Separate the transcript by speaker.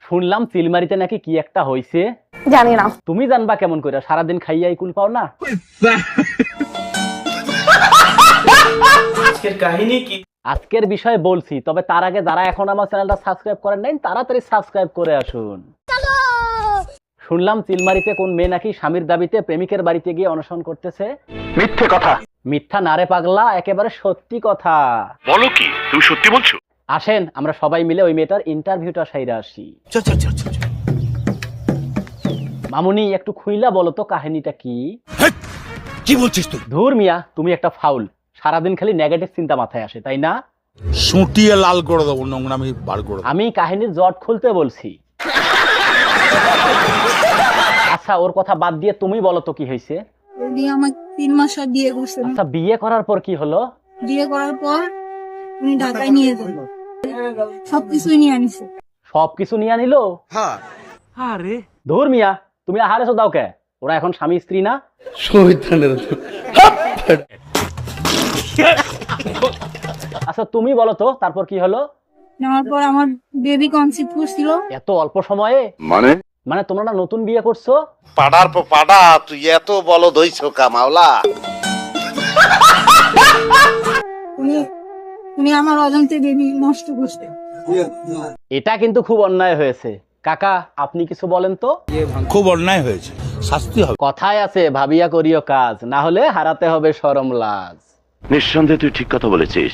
Speaker 1: শুনলাম চিলমারিতে নাকি কি একটা হইছে।
Speaker 2: জানি না।
Speaker 1: তুমি জানবা কেমন করে? সারাদিন খাইয়াই কুল পাও না।
Speaker 3: আজকের কাহিনী কি?
Speaker 1: আজকের বিষয়ে বলছি, তবে তার আগে যারা এখন আমার চ্যানেলটা সাবস্ক্রাইব করেন নাই তাড়াতাড়ি সাবস্ক্রাইব করে আসুন। শুনলাম চিলমারিতে কোন মেয়ে নাকি স্বামীর দাবিতে প্রেমিকের বাড়িতে গিয়ে অনশন করতেছে।
Speaker 4: মিথ্যে কথা।
Speaker 1: মিথ্যা না রে পাগলা, একেবারে সত্যি কথা।
Speaker 4: বলো কি, তুমি সত্যি বলছো?
Speaker 1: আসেন আমরা সবাই মিলে ওই মেয়েটার ইন্টারভিউটা সাইরা আসি। মামুনি একটু খুইলা বলো তো কাহিনীটা কি?
Speaker 5: কি বলছিস তুই?
Speaker 1: ধুর মিয়া, তুমি একটা ফাউল। সারাদিন খালি নেগেটিভ চিন্তা মাথায় আসে, তাই না?
Speaker 5: সুটিয়ে লাল করে দেবো, নোংরামি বার করে দেবো।
Speaker 1: আমি কাহিনীর জট খুলতে বলছি। আচ্ছা ওর কথা বাদ দিয়ে তুমি বলো তো কি হয়েছে।
Speaker 2: উনি আমার 3 মাস আগে বিয়ে করছেন।
Speaker 1: আচ্ছা বিয়ে করার পর কি হলো?
Speaker 2: বিয়ে করার পর উনি ঢাকায় নিয়ে গেল, সবকিছুই নিয়ে আনিছে।
Speaker 1: সবকিছু নিয়ে নিলো?
Speaker 5: হ্যাঁ।
Speaker 3: আরে
Speaker 1: ধুর মিয়া, তুমি আহারে দাও কে? ওরা এখন স্বামী স্ত্রী না? আচ্ছা তুমি বলো তো তারপর কি হলো?
Speaker 2: নেওয়ার পর আমার বেবি কনসিভ করছিল।
Speaker 1: এত অল্প সময়ে? মানে তোমরা না নতুন বিয়ে করছো?
Speaker 6: পাড়ার পর পাড়া, তুই এত বলদ হইছ কা মাওলা?
Speaker 2: উনি আমার অজান্তে বেবি নষ্ট করছে।
Speaker 1: এটা কিন্তু খুব অন্যায় হয়েছে। কাকা আপনি কিছু বলেন তো।
Speaker 5: খুব অন্যায় হয়েছে, শাস্তি হবে।
Speaker 1: কথায় আছে ভাবিয়া করিও কাজ, না হলে হারাতে হবে শরম লাজ।
Speaker 4: নিঃসন্দেহে তুই ঠিক কথা বলেছিস।